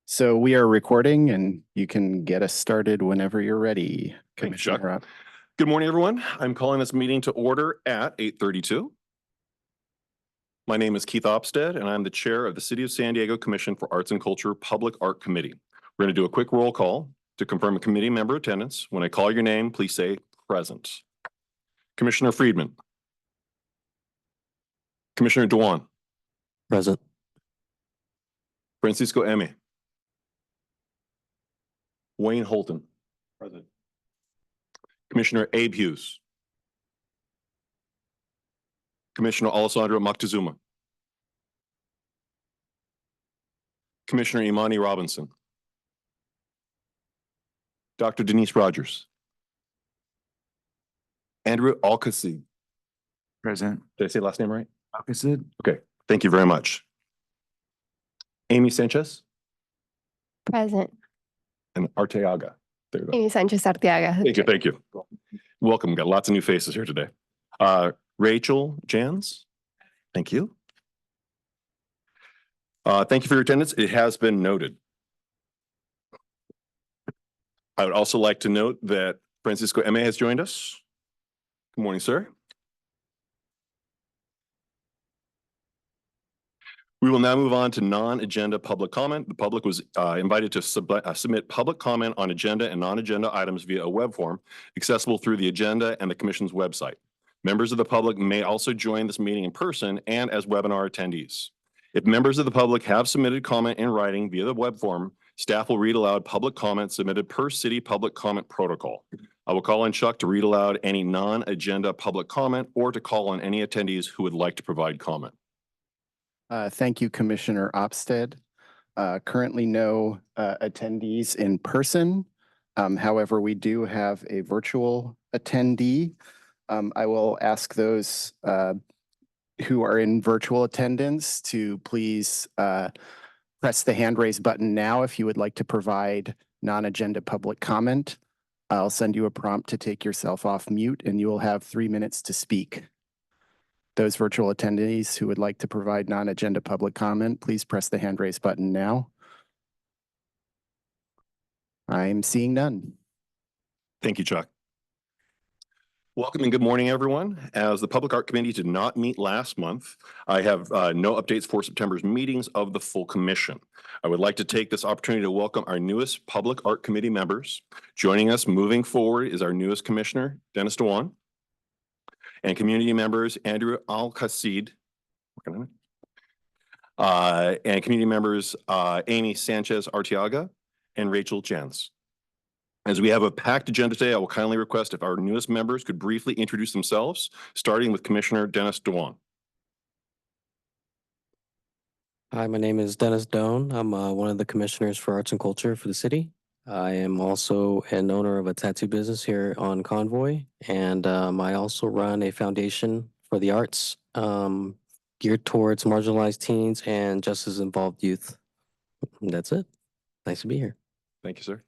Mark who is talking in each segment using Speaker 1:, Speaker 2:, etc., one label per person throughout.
Speaker 1: So we are recording and you can get us started whenever you're ready.
Speaker 2: Thanks, Chuck.
Speaker 1: Commissioner Up.
Speaker 2: Good morning, everyone. I'm calling this meeting to order at 8:32. My name is Keith Opstead, and I'm the chair of the City of San Diego Commission for Arts and Culture Public Art Committee. We're going to do a quick roll call to confirm a committee member attendance. When I call your name, please say present. Commissioner Friedman. Commissioner Dewan.
Speaker 3: Present.
Speaker 2: Francisco Eme. Wayne Holton. Present. Commissioner Abe Hughes. Commissioner Alessandro Moctezuma. Commissioner Imani Robinson. Dr. Denise Rogers. Andrew Alcacid.
Speaker 4: Present.
Speaker 2: Did I say last name right?
Speaker 4: Alcacid.
Speaker 2: Okay, thank you very much. Amy Sanchez
Speaker 5: Present.
Speaker 2: and Arteaga. There you go.
Speaker 5: Amy Sanchez Arteaga.
Speaker 2: Thank you, thank you. Welcome, got lots of new faces here today. Rachel Jans, thank you. Thank you for your attendance. It has been noted. I would also like to note that Francisco Eme has joined us. Good morning, sir. We will now move on to non-agenda public comment. The public was invited to submit public comment on agenda and non-agenda items via a web form accessible through the agenda and the commission's website. Members of the public may also join this meeting in person and as webinar attendees. If members of the public have submitted comment in writing via the web form, staff will read aloud public comments submitted per city public comment protocol. I will call on Chuck to read aloud any non-agenda public comment or to call on any attendees who would like to provide comment.
Speaker 1: Thank you, Commissioner Opstead. Currently no attendees in person. However, we do have a virtual attendee. I will ask those who are in virtual attendance to please press the hand raise button now if you would like to provide non-agenda public comment. I'll send you a prompt to take yourself off mute and you will have 3 minutes to speak. Those virtual attendees who would like to provide non-agenda public comment, please press the hand raise button now. I'm seeing none.
Speaker 2: Thank you, Chuck. Welcome and good morning, everyone. As the Public Art Committee did not meet last month, I have no updates for September's meetings of the full commission. I would like to take this opportunity to welcome our newest Public Art Committee members. Joining us moving forward is our newest commissioner, Dennis Dewan, and community members, Andrew Alcacid, and community members, Amy Sanchez Arteaga and Rachel Jans. As we have a packed agenda today, I will kindly request if our newest members could briefly introduce themselves, starting with Commissioner Dennis Dewan.
Speaker 3: Hi, my name is Dennis Doan. I'm one of the commissioners for arts and culture for the city. I am also an owner of a tattoo business here on Convoy, and I also run a foundation for the arts geared towards marginalized teens and justice involved youth. That's it. Nice to be here.
Speaker 2: Thank you, sir.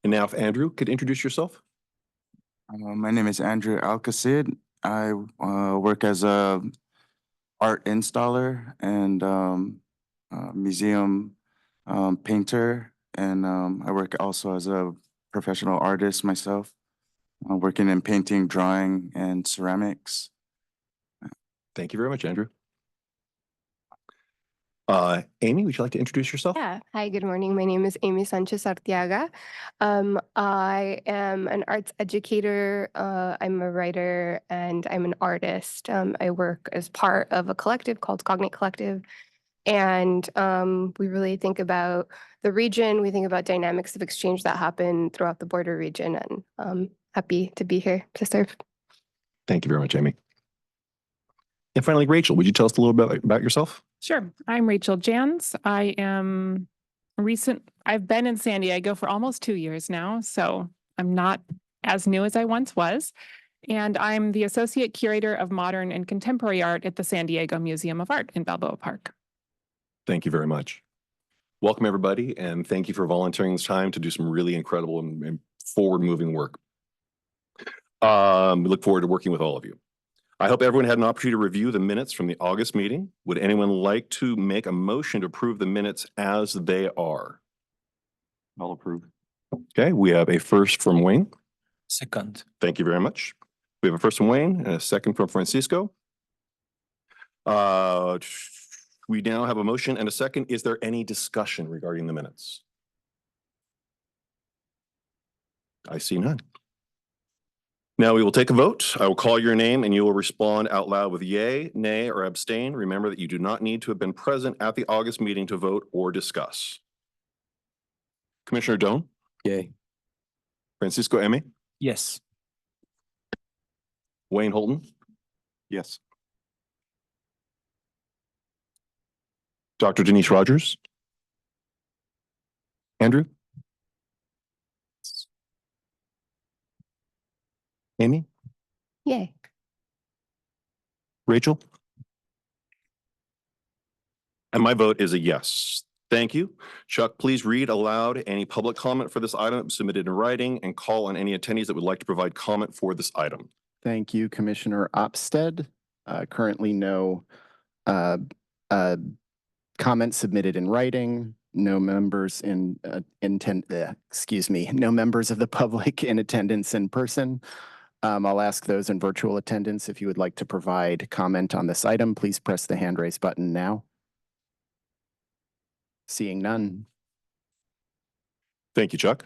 Speaker 2: And now if Andrew could introduce yourself.
Speaker 4: My name is Andrew Alcacid. I work as a art installer and museum painter, and I work also as a professional artist myself, working in painting, drawing, and ceramics.
Speaker 2: Thank you very much, Andrew. Amy, would you like to introduce yourself?
Speaker 5: Yeah. Hi, good morning. My name is Amy Sanchez Arteaga. I am an arts educator. I'm a writer and I'm an artist. I work as part of a collective called Cognate Collective. And we really think about the region. We think about dynamics of exchange that happen throughout the border region. And I'm happy to be here to serve.
Speaker 2: Thank you very much, Amy. And finally, Rachel, would you tell us a little bit about yourself?
Speaker 6: Sure. I'm Rachel Jans. I've been in San Diego for almost 2 years now, so I'm not as new as I once was. And I'm the Associate Curator of Modern and Contemporary Art at the San Diego Museum of Art in Balboa Park.
Speaker 2: Thank you very much. Welcome, everybody, and thank you for volunteering this time to do some really incredible and forward-moving work. We look forward to working with all of you. I hope everyone had an opportunity to review the minutes from the August meeting. Would anyone like to make a motion to approve the minutes as they are?
Speaker 7: I'll approve.
Speaker 2: Okay, we have a first from Wayne.
Speaker 7: Second.
Speaker 2: Thank you very much. We have a first from Wayne and a second from Francisco. We now have a motion and a second. Is there any discussion regarding the minutes? I see none. Now we will take a vote. I will call your name and you will respond out loud with yay, nay, or abstain. Remember that you do not need to have been present at the August meeting to vote or discuss. Commissioner Doan,
Speaker 3: Yay.
Speaker 2: Francisco Emi,
Speaker 7: Yes.
Speaker 2: Wayne Holton,
Speaker 7: Yes.
Speaker 2: Dr. Denise Rogers, Andrew, Amy,
Speaker 5: Yay.
Speaker 2: Rachel? And my vote is a yes. Thank you. Chuck, please read aloud any public comment for this item submitted in writing and call on any attendees that would like to provide comment for this item.
Speaker 1: Thank you, Commissioner Opsted. Currently no comments submitted in writing, no members no members of the public in attendance in person. I'll ask those in virtual attendance if you would like to provide comment on this item, please press the hand raise button now. Seeing none.
Speaker 2: Thank you, Chuck.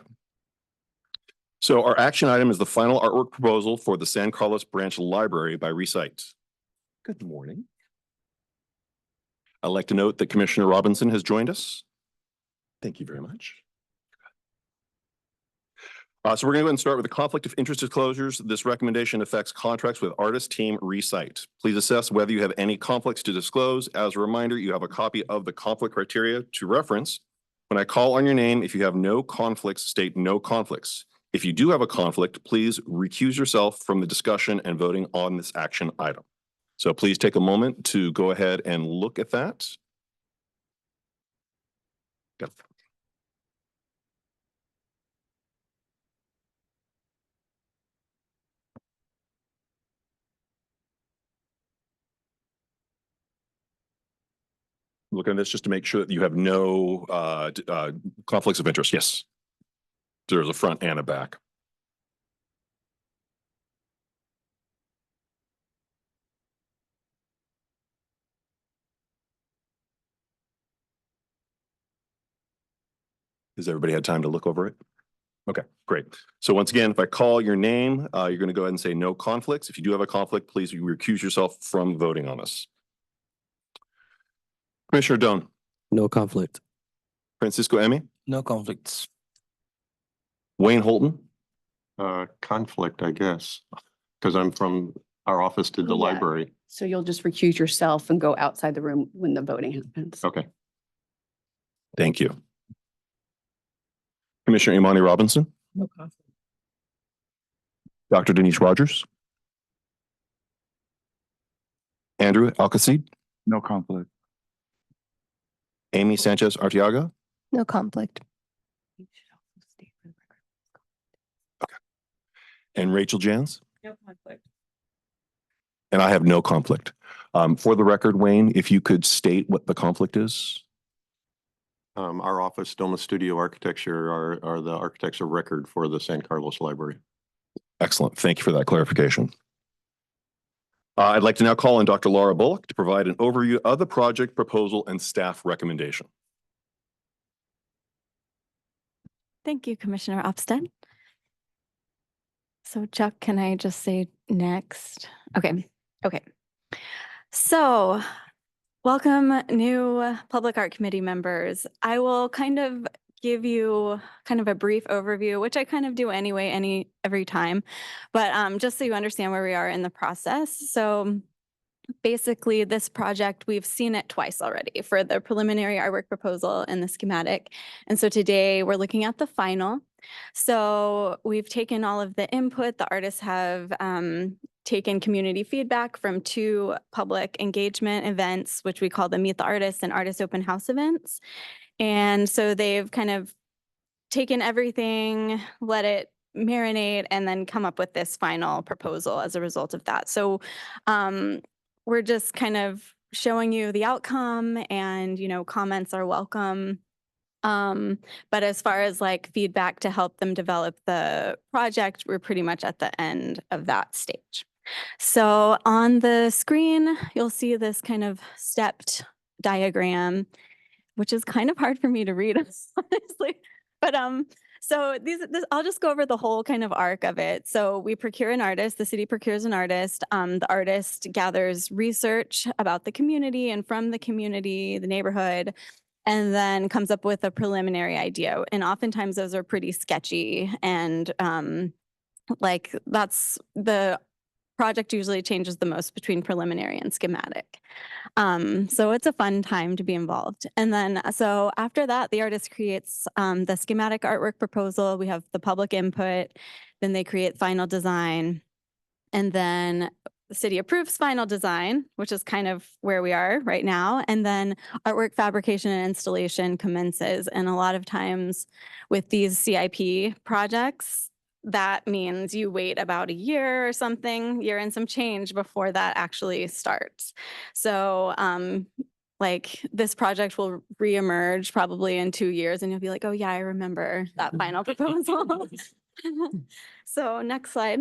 Speaker 2: So our action item is the final artwork proposal for the San Carlos Branch Library by Recite. Good morning. I'd like to note that Commissioner Robinson has joined us. Thank you very much. So we're going to go ahead and start with the conflict of interest disclosures. This recommendation affects contracts with artist team Recite. Please assess whether you have any conflicts to disclose. As a reminder, you have a copy of the conflict criteria to reference. When I call on your name, if you have no conflicts, state no conflicts. If you do have a conflict, please recuse yourself from the discussion and voting on this action item. So please take a moment to go ahead and look at that. Yep. Look at this just to make sure that you have no conflicts of interest. Yes. There's a front and a back. Has everybody had time to look over it? Okay, great. So once again, if I call your name, you're going to go ahead and say no conflicts. If you do have a conflict, please recuse yourself from voting on this. Commissioner Doan,
Speaker 3: No conflict.
Speaker 2: Francisco Emi,
Speaker 7: No conflicts.
Speaker 2: Wayne Holton,
Speaker 8: Conflict, I guess, because I'm from, our office did the
Speaker 9: Yeah.
Speaker 8: library.
Speaker 9: So you'll just recuse yourself and go outside the room when the voting happens.
Speaker 8: Okay.
Speaker 2: thank you. Commissioner Imani Robinson,
Speaker 7: No conflict.
Speaker 2: Dr. Denise Rogers, Andrew Alcacid,
Speaker 4: No conflict.
Speaker 2: Amy Sanchez Arteaga,
Speaker 5: No conflict.
Speaker 2: and Rachel Jans.
Speaker 6: No conflict.
Speaker 2: And I have no conflict. For the record, Wayne, if you could state what the conflict is.
Speaker 8: Our office, Doma Studio Architecture, are the architects of record for the San Carlos Library.
Speaker 2: Excellent. Thank you for that clarification. I'd like to now call on Dr. Laura Bullock to provide an overview of the project proposal and staff recommendation.
Speaker 10: Thank you, Commissioner Opsted. So Chuck, can I just say next? Okay. So welcome new Public Art Committee members. I will kind of give you kind of a brief overview, which I kind of do anyway, every time, but just so you understand where we are in the process. So basically this project, we've seen it twice already for the preliminary artwork proposal and the schematic. And so today we're looking at the final. So we've taken all of the input. The artists have taken community feedback from 2 public engagement events, which we call the Meet the Artists and Artist Open House events. And so they've kind of taken everything, let it marinate and then come up with this final proposal as a result of that. So we're just kind of showing you the outcome, and, comments are welcome. But as far as like feedback to help them develop the project, we're pretty much at the end of that stage. So on the screen, you'll see this kind of stepped diagram, which is kind of hard for me to read, honestly. But so I'll just go over the whole kind of arc of it. So we procure an artist, the city procures an artist. The artist gathers research about the community and from the community, the neighborhood, and then comes up with a preliminary idea. And oftentimes those are pretty sketchy, and like that's the project usually changes the most between preliminary and schematic. So it's a fun time to be involved. And then, so after that, the artist creates the schematic artwork proposal. We have the public input, then they create final design, and then the city approves final design, which is kind of where we are right now. And then artwork fabrication and installation commences. And a lot of times with these CIP projects, that means you wait about a year or something, year and some change before that actually starts. So like this project will reemerge probably in 2 years, and you'll be like, oh yeah, I remember that final proposal. So next slide.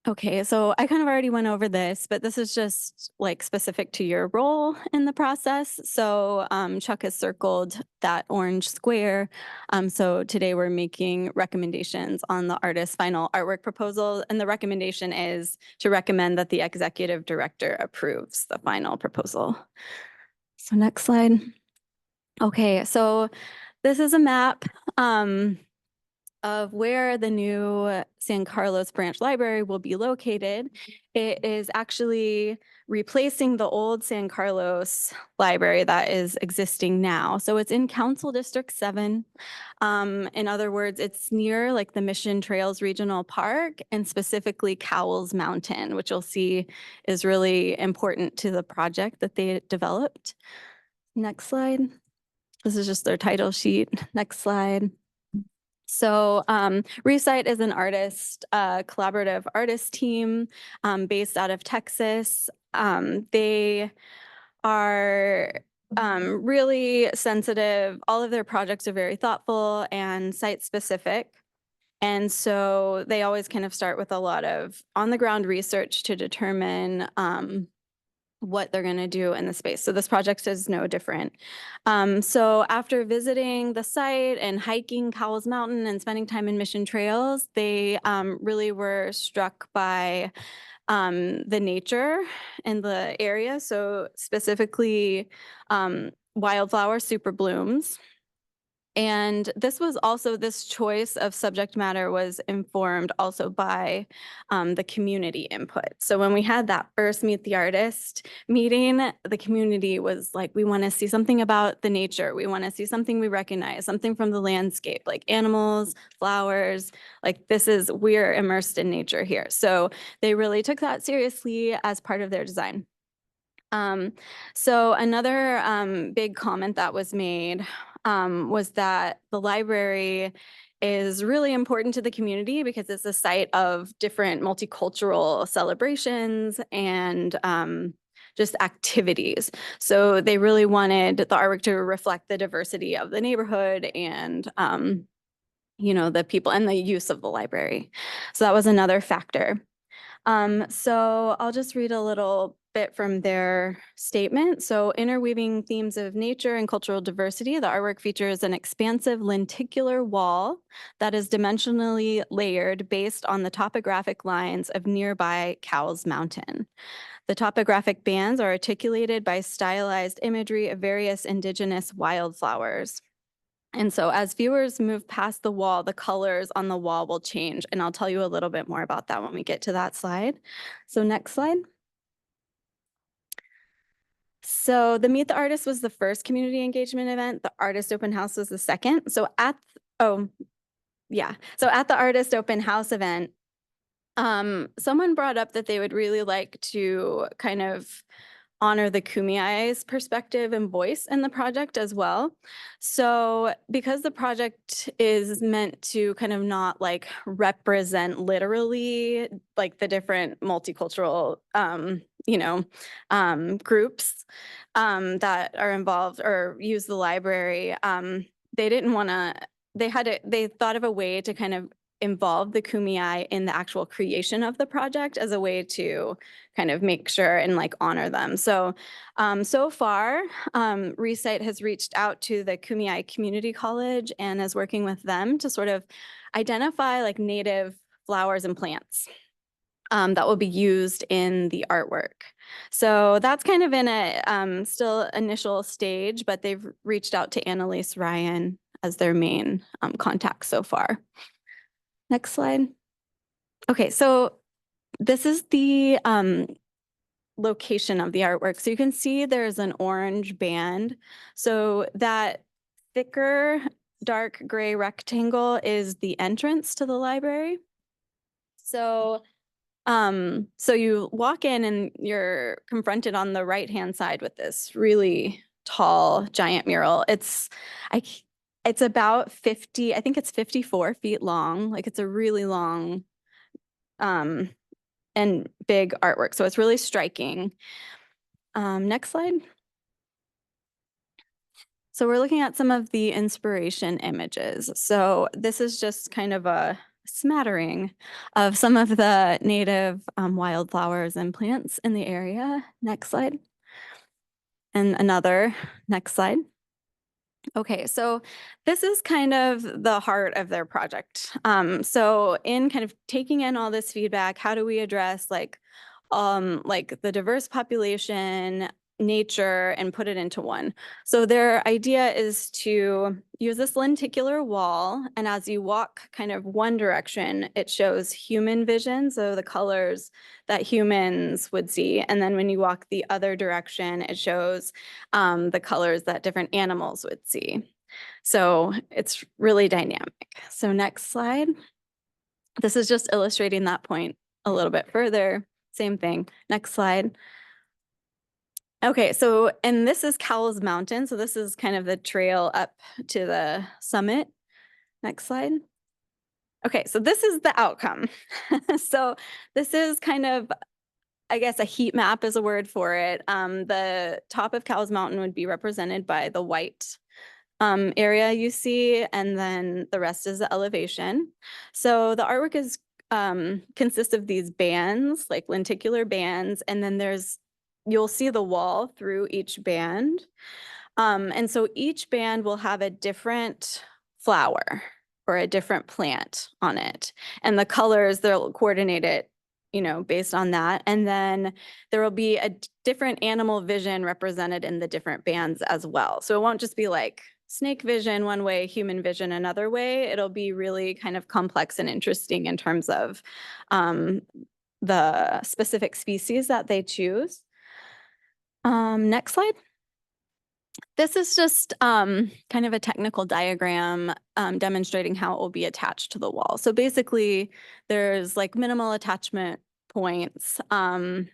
Speaker 10: Okay, so I kind of already went over this, but this is just like specific to your role in the process. So Chuck has circled that orange square. So today we're making recommendations on the artist's final artwork proposal. And the recommendation is to recommend that the executive director approves the final proposal. So next slide. Okay, so this is a map of where the new San Carlos Branch Library will be located. It is actually replacing the old San Carlos Library that is existing now. So it's in Council District 7. In other words, it's near like the Mission Trails Regional Park, and specifically Cowles Mountain, which you'll see is really important to the project that they developed. Next slide. This is just their title sheet. Next slide. So Recite is an collaborative artist team based out of Texas. They are really sensitive. All of their projects are very thoughtful and site-specific. And so they always kind of start with a lot of on-the-ground research to determine what they're going to do in the space. So this project is no different. So after visiting the site and hiking Cowles Mountain and spending time in Mission Trails, they really were struck by the nature in the area. So specifically wildflower super blooms. And this choice of subject matter was informed also by the community input. So when we had that first Meet the Artist meeting, the community was like, we want to see something about the nature. We want to see something we recognize, something from the landscape, like animals, flowers, like we're immersed in nature here. So they really took that seriously as part of their design. So another big comment that was made was that the library is really important to the community because it's a site of different multicultural celebrations and just activities. So they really wanted the artwork to reflect the diversity of the neighborhood and the people and the use of the library. So that was another factor. So I'll just read a little bit from their statement. So interweaving themes of nature and cultural diversity, the artwork features an expansive lenticular wall that is dimensionally layered based on the topographic lines of nearby Cowles Mountain. The topographic bands are articulated by stylized imagery of various indigenous wildflowers. And so as viewers move past the wall, the colors on the wall will change. And I'll tell you a little bit more about that when we get to that slide. So next slide. So the Meet the Artist was the first community engagement event. The Artist Open House was the second. So at the Artist Open House event, someone brought up that they would really like to kind of honor the Kumeyae's perspective and voice in the project as well. So because the project is meant to kind of not like represent literally like the different multicultural, groups that are involved or use the library, they didn't want to, they thought of a way to kind of involve the Kumeyae in the actual creation of the project as a way to kind of make sure and like honor them. So, so far, Recite has reached out to the Kumeyae Community College and is working with them to sort of identify like native flowers and plants that will be used in the artwork. So that's kind of in a still initial stage, but they've reached out to Annalise Ryan as their main contact so far. Next slide. Okay, so this is the location of the artwork. So you can see there's an orange band. So that thicker dark gray rectangle is the entrance to the library. So so you walk in and you're confronted on the right-hand side with this really tall giant mural. It's about 50, I think it's 54 feet long. Like it's a really long and big artwork. So it's really striking. Next slide. So we're looking at some of the inspiration images. So this is just kind of a smattering of some of the native wildflowers and plants in the area. Next slide. And another, next slide. Okay, so this is kind of the heart of their project. So in kind of taking in all this feedback, how do we address like the diverse population, nature, and put it into one? So their idea is to use this lenticular wall, and as you walk kind of one direction, it shows human vision, so the colors that humans would see. And then when you walk the other direction, it shows the colors that different animals would see. So it's really dynamic. So next slide. This is just illustrating that point a little bit further. Same thing. Next slide. Okay, so, and this is Cowles Mountain. So this is kind of the trail up to the summit. Next slide. Okay, so this is the outcome. So this is kind of, I guess, a heat map is a word for it. The top of Cowles Mountain would be represented by the white area you see, and then the rest is the elevation. So the artwork is consists of these bands, like lenticular bands, and then you'll see the wall through each band. And so each band will have a different flower or a different plant on it. And the colors, they'll coordinate it, based on that. And then there will be a different animal vision represented in the different bands as well. So it won't just be like snake vision one way, human vision another way. It'll be really kind of complex and interesting in terms of the specific species that they choose. Next slide. This is just kind of a technical diagram demonstrating how it will be attached to the wall. So basically, there's like minimal attachment points, and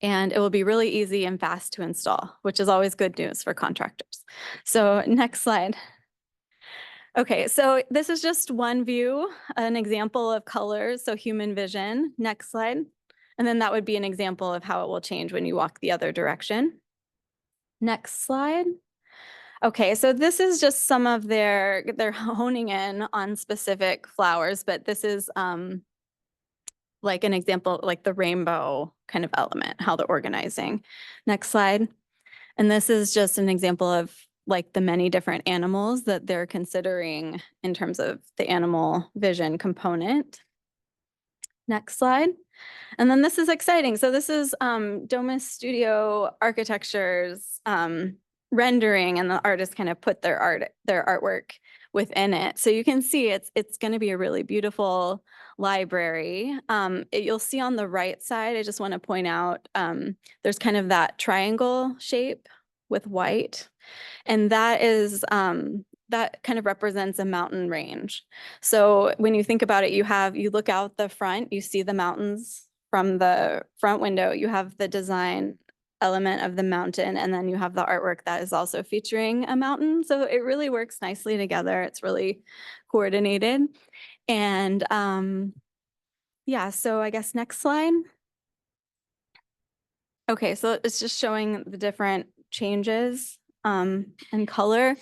Speaker 10: it will be really easy and fast to install, which is always good news for contractors. So next slide. Okay, so this is just one view, an example of colors, so human vision. Next slide. And then that would be an example of how it will change when you walk the other direction. Next slide. Okay, so this is just some of they're honing in on specific flowers, but this is like an example, like the rainbow kind of element, how they're organizing. Next slide. And this is just an example of like the many different animals that they're considering in terms of the animal vision component. Next slide. And then this is exciting. So this is Domus Studio Architecture's rendering, and the artists kind of put their artwork within it. So you can see it's going to be a really beautiful library. You'll see on the right side, I just want to point out, there's kind of that triangle shape with white, and that is that kind of represents a mountain range. So when you think about it, you look out the front, you see the mountains from the front window, you have the design element of the mountain, and then you have the artwork that is also featuring a mountain. So it really works nicely together. It's really coordinated. And yeah, so I guess next slide. Okay, so it's just showing the different changes in color.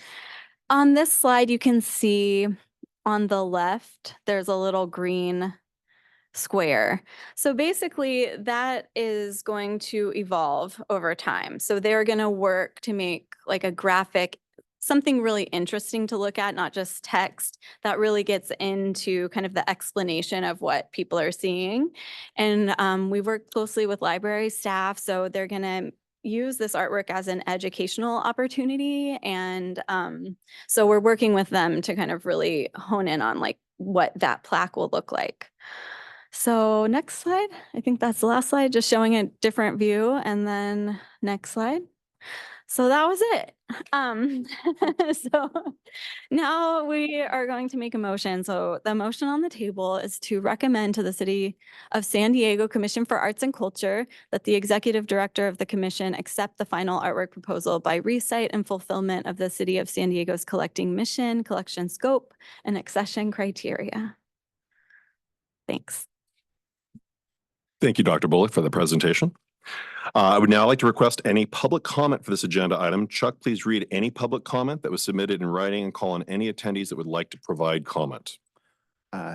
Speaker 10: On this slide, you can see on the left, there's a little green square. So basically that is going to evolve over time. So they're going to work to make like a graphic, something really interesting to look at, not just text that really gets into kind of the explanation of what people are seeing. And we work closely with library staff. So they're going to use this artwork as an educational opportunity. And so we're working with them to kind of really hone in on like what that plaque will look like. So next slide, I think that's the last slide, just showing a different view. And then next slide. So that was it. So now we are going to make a motion. So the motion on the table is to recommend to the City of San Diego Commission for Arts and Culture that the executive director of the commission accept the final artwork proposal by recite and fulfillment of the City of San Diego's collecting mission, collection scope, and accession criteria. Thanks.
Speaker 2: Thank you, Dr. Bullock, for the presentation. I would now like to request any public comment for this agenda item. Chuck, please read any public comment that was submitted in writing and call on any attendees that would like to provide comment.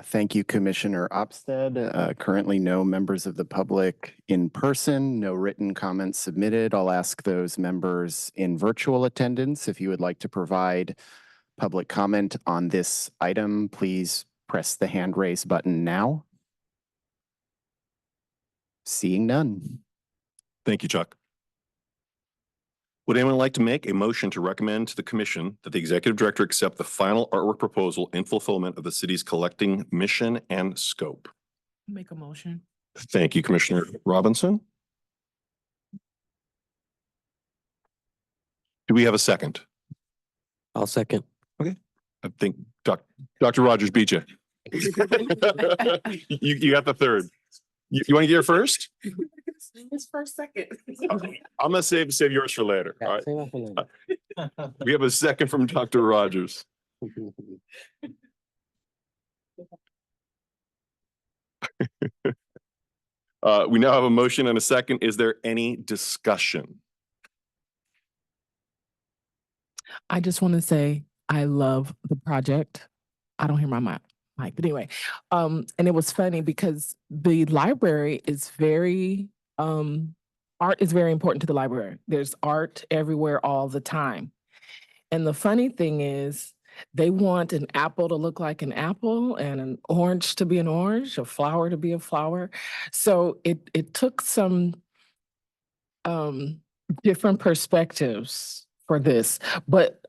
Speaker 1: Thank you, Commissioner Opsted. Currently, no members of the public in person, no written comments submitted. I'll ask those members in virtual attendance if you would like to provide public comment on this item, please press the hand raise button now. Seeing none.
Speaker 2: Thank you, Chuck. Would anyone like to make a motion to recommend to the commission that the executive director accept the final artwork proposal in fulfillment of the city's collecting mission and scope?
Speaker 11: Make a motion.
Speaker 2: Thank you, Commissioner Robinson. Do we have a second?
Speaker 3: I'll second.
Speaker 2: I think Dr. Rogers beat you. You got the third. You want to get your first?
Speaker 11: His first second.
Speaker 2: Okay. I'm gonna save yours for later. All right.
Speaker 3: Save that for later.
Speaker 2: We have a second from Dr. Rogers. We now have a motion and a second. Is there any discussion?
Speaker 11: I just want to say I love the project. I don't hear my mic, but anyway, and it was funny because the library is very art is very important to the library. There's art everywhere all the time. And the funny thing is they want an apple to look like an apple and an orange to be an orange, a flower to be a flower. So it took some different perspectives for this, but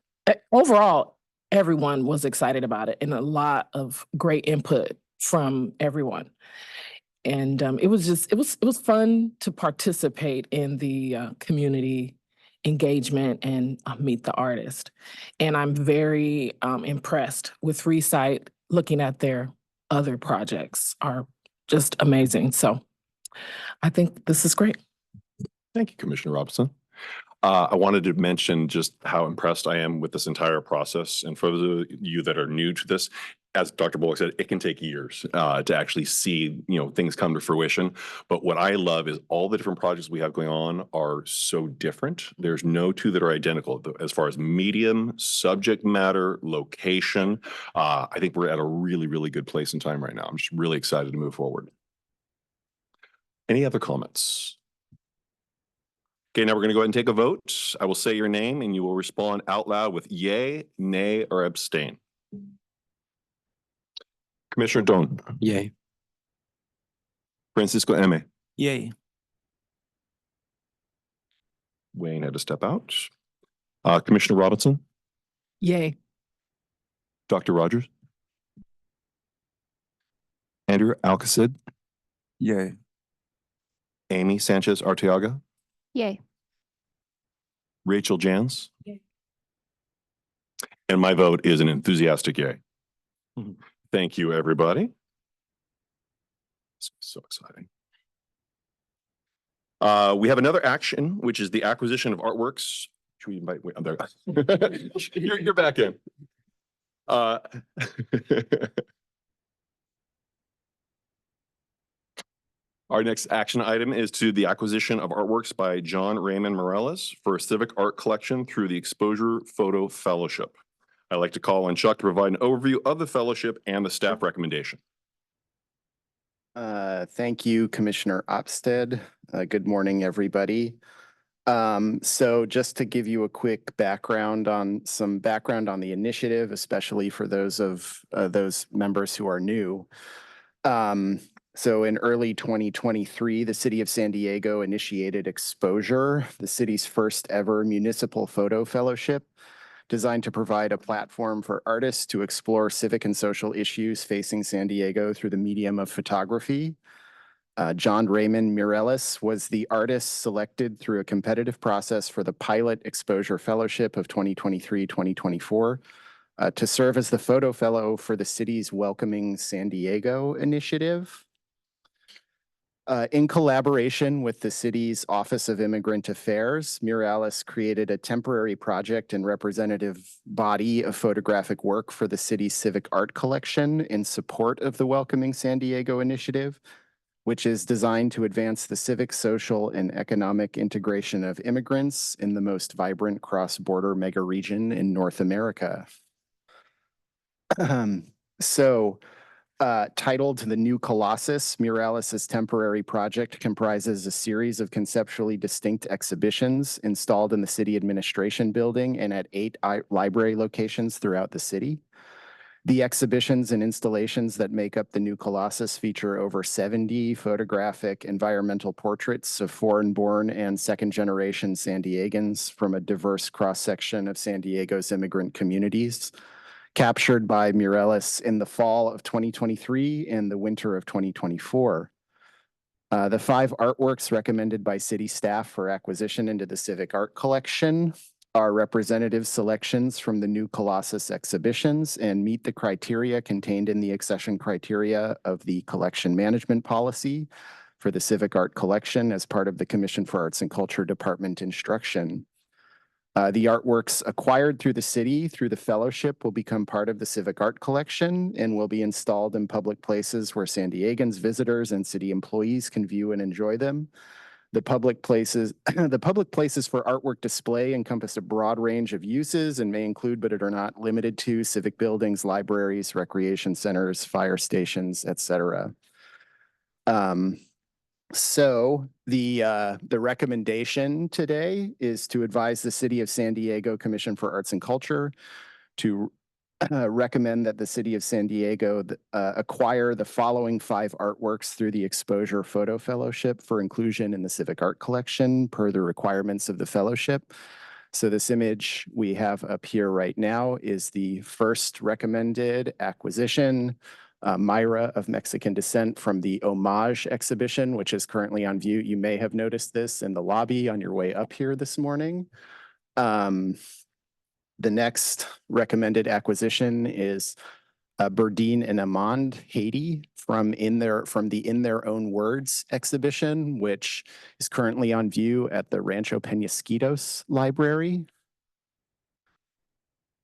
Speaker 11: overall, everyone was excited about it and a lot of great input from everyone. And it was fun to participate in the community engagement and meet the artist. And I'm very impressed with Recite. Looking at their other projects are just amazing. So I think this is great.
Speaker 2: Thank you, Commissioner Robinson. I wanted to mention just how impressed I am with this entire process. And for those of you that are new to this, as Dr. Bullock said, it can take years to actually see, things come to fruition. But what I love is all the different projects we have going on are so different. There's no two that are identical as far as medium, subject matter, location. I think we're at a really, really good place in time right now. I'm just really excited to move forward. Any other comments? Okay, now we're going to go ahead and take a vote. I will say your name and you will respond out loud with yay, nay, or abstain. Commissioner Doan.
Speaker 3: Yay.
Speaker 2: Francisco M.
Speaker 7: Yay.
Speaker 2: Wayne had to step out. Commissioner Robinson.
Speaker 11: Yay.
Speaker 2: Dr. Rogers. Andrew Alcacid.
Speaker 4: Yay.
Speaker 2: Amy Sanchez Arteaga.
Speaker 5: Yay.
Speaker 2: Rachel Jans.
Speaker 11: Yay.
Speaker 2: And my vote is an enthusiastic yay. Thank you, everybody. This is so exciting. We have another action, which is the acquisition of artworks. Should we invite, wait, I'm there. You're back in. Uh, Our next action item is to the acquisition of artworks by John Raymond Morales for a civic art collection through the Exposure Photo Fellowship. I'd like to call on Chuck to provide an overview of the fellowship and the staff recommendation.
Speaker 1: Thank you, Commissioner Opsted. Good morning, everybody. So just to give you a quick background on the initiative, especially for those members who are new. So in early 2023, the city of San Diego initiated Exposure, the city's first ever municipal photo fellowship, designed to provide a platform for artists to explore civic and social issues facing San Diego through the medium of photography. John Raymond Morales was the artist selected through a competitive process for the Pilot Exposure Fellowship of 2023-2024 to serve as the photo fellow for the city's Welcoming San Diego initiative. In collaboration with the city's Office of Immigrant Affairs, Morales created a temporary project and representative body of photographic work for the city's civic art collection in support of the Welcoming San Diego initiative, which is designed to advance the civic, social, and economic integration of immigrants in the most vibrant cross-border mega region in North America. Titled The New Colossus, Morales' temporary project comprises a series of conceptually distinct exhibitions installed in the city administration building and at 8 library locations throughout the city. The exhibitions and installations that make up the New Colossus feature over 70 photographic environmental portraits of foreign-born and second-generation San Diegans from a diverse cross-section of San Diego's immigrant communities, captured by Morales in the fall of 2023 and the winter of 2024. The 5 artworks recommended by city staff for acquisition into the civic art collection are representative selections from the New Colossus exhibitions and meet the criteria contained in the accession criteria of the collection management policy for the civic art collection as part of the Commission for Arts and Culture Department instruction. The artworks acquired through the city through the fellowship will become part of the civic art collection and will be installed in public places where San Diegans, visitors, and city employees can view and enjoy them. The public places for artwork display encompass a broad range of uses and may include, but are not limited to, civic buildings, libraries, recreation centers, fire stations, etc. So the recommendation today is to advise the City of San Diego Commission for Arts and Culture to recommend that the City of San Diego acquire the following 5 artworks through the Exposure Photo Fellowship for inclusion in the Civic Art Collection per the requirements of the fellowship. So this image we have up here right now is the first recommended acquisition. Myra of Mexican descent from the Homage exhibition, which is currently on view. You may have noticed this in the lobby on your way up here this morning. The next recommended acquisition is Berdine and Amand Haiti from the In Their Own Words exhibition, which is currently on view at the Rancho Penasquitos Library.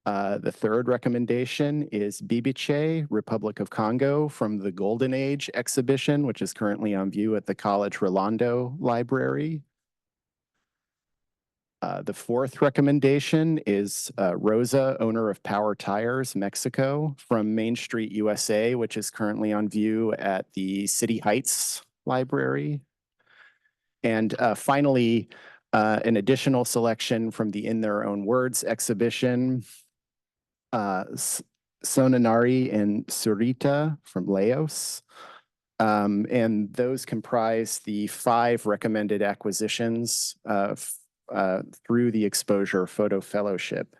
Speaker 1: The third recommendation is Bibiche, Republic of Congo from the Golden Age exhibition, which is currently on view at the College Rolando Library. The fourth recommendation is Rosa, owner of Power Tires, Mexico, from Main Street, USA, which is currently on view at the City Heights Library. And finally, an additional selection from the In Their Own Words exhibition, Sonanari and Surita from Laos. And those comprise the 5 recommended acquisitions through the Exposure Photo Fellowship.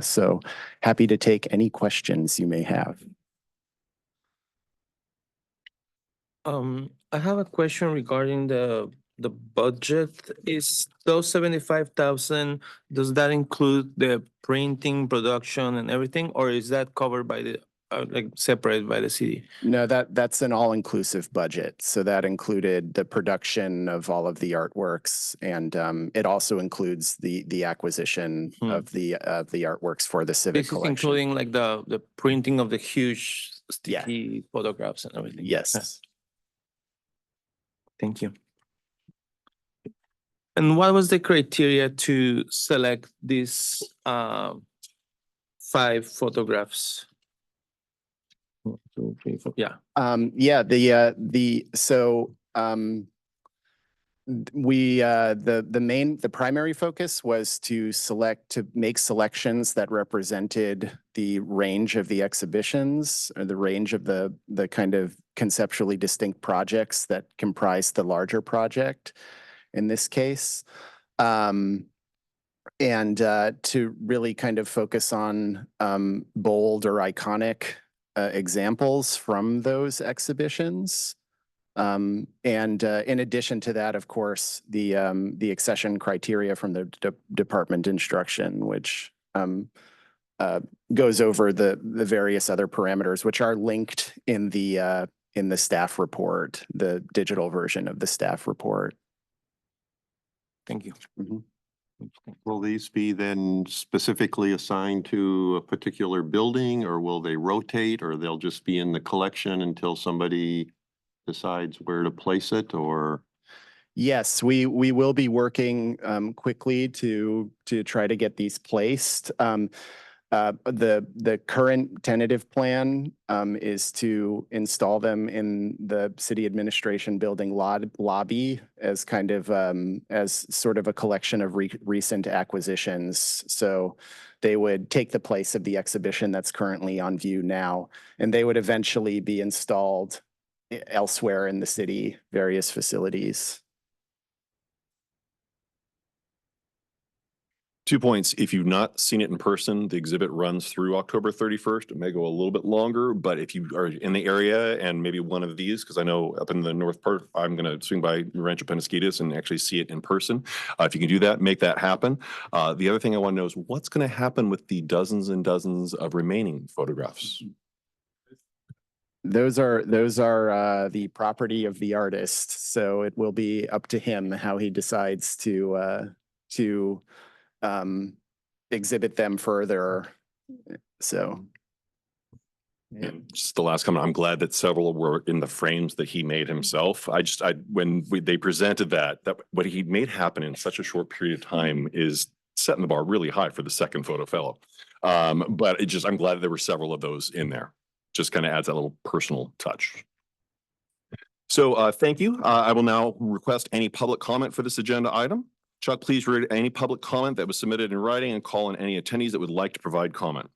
Speaker 1: So happy to take any questions you may have.
Speaker 12: I have a question regarding the budget. Is those 75,000, does that include the printing, production and everything, or is that covered by the like separated by the city?
Speaker 1: No, that's an all-inclusive budget. So that included the production of all of the artworks, and it also includes the acquisition of the artworks for the civic
Speaker 12: This is
Speaker 1: collection.
Speaker 12: including like the printing of the huge sticky photographs and everything.
Speaker 1: Yes.
Speaker 12: Thank you. And what was the criteria to select these 5 photographs? 1, 2, 3, 4. Yeah.
Speaker 1: The primary focus was to make selections that represented the range of the exhibitions, or the range of the kind of conceptually distinct projects that comprise the larger project in this case. And to really kind of focus on bold or iconic examples from those exhibitions. And in addition to that, of course, the accession criteria from the Department Instruction, which goes over the various other parameters, which are linked in the staff report, the digital version of the staff report.
Speaker 12: Thank you.
Speaker 8: Will these be then specifically assigned to a particular building, or will they rotate, or they'll just be in the collection until somebody decides where to place it? Or
Speaker 1: yes, we will be working quickly to try to get these placed. The current tentative plan is to install them in the city administration building lobby as kind of as sort of a collection of recent acquisitions. So they would take the place of the exhibition that's currently on view now, and they would eventually be installed elsewhere in the city, various facilities.
Speaker 2: 2 points. If you've not seen it in person, the exhibit runs through October 31st. It may go a little bit longer, but if you are in the area and maybe one of these, because I know up in the north part, I'm going to swing by Rancho Penasquitos and actually see it in person. If you can do that, make that happen. The other thing I want to know is what's going to happen with the dozens and dozens of remaining photographs?
Speaker 1: Those are the property of the artist, so it will be up to him how he decides to exhibit them further. So.
Speaker 2: And just the last comment, I'm glad that several were in the frames that he made himself. When they presented that what he made happen in such a short period of time is setting the bar really high for the second photo fellow. But I'm glad there were several of those in there. Just kind of adds that little personal touch. So thank you. I will now request any public comment for this agenda item. Chuck, please read any public comment that was submitted in writing and call on any attendees that would like to provide comment.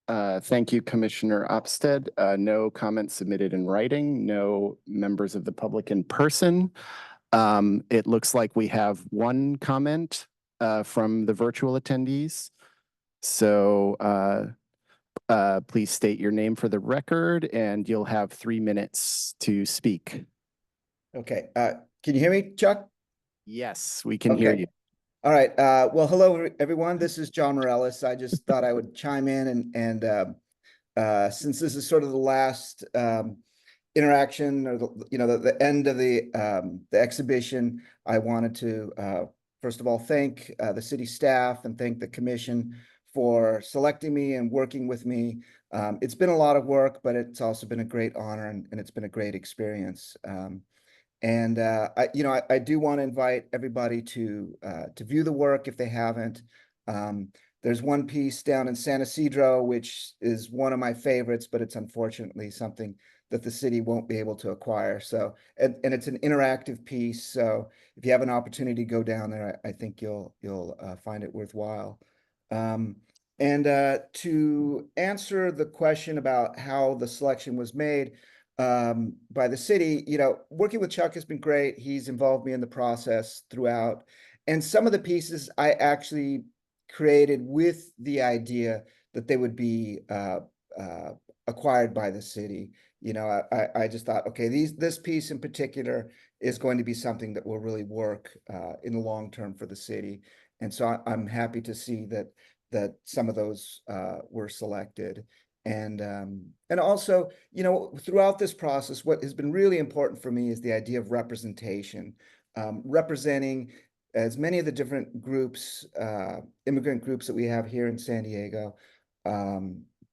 Speaker 1: Thank you, Commissioner Opsted. No comments submitted in writing, no members of the public in person. It looks like we have one comment from the virtual attendees. So please state your name for the record, and you'll have 3 minutes to speak.
Speaker 13: Okay. Can you hear me, Chuck?
Speaker 1: Yes, we can hear you.
Speaker 13: All right. Well, hello, everyone. This is John Morales. I just thought I would chime in and since this is sort of the last interaction, or the end of the exhibition, I wanted to first of all thank the city staff and thank the commission for selecting me and working with me. It's been a lot of work, but it's also been a great honor, and it's been a great experience. I do want to invite everybody to view the work if they haven't. There's one piece down in San Isidro, which is one of my favorites, but it's unfortunately something that the city won't be able to acquire. So, and it's an interactive piece. So if you have an opportunity to go down there, I think you'll find it worthwhile. To answer the question about how the selection was made by the city, working with Chuck has been great. He's involved me in the process throughout. And some of the pieces I actually created with the idea that they would be acquired by the city. I just thought, okay, this piece in particular is going to be something that will really work in the long term for the city. And so I'm happy to see that some of those were selected. And also, you know, throughout this process, what has been really important for me is the idea of representation, representing as many of the different groups, immigrant groups that we have here in San Diego,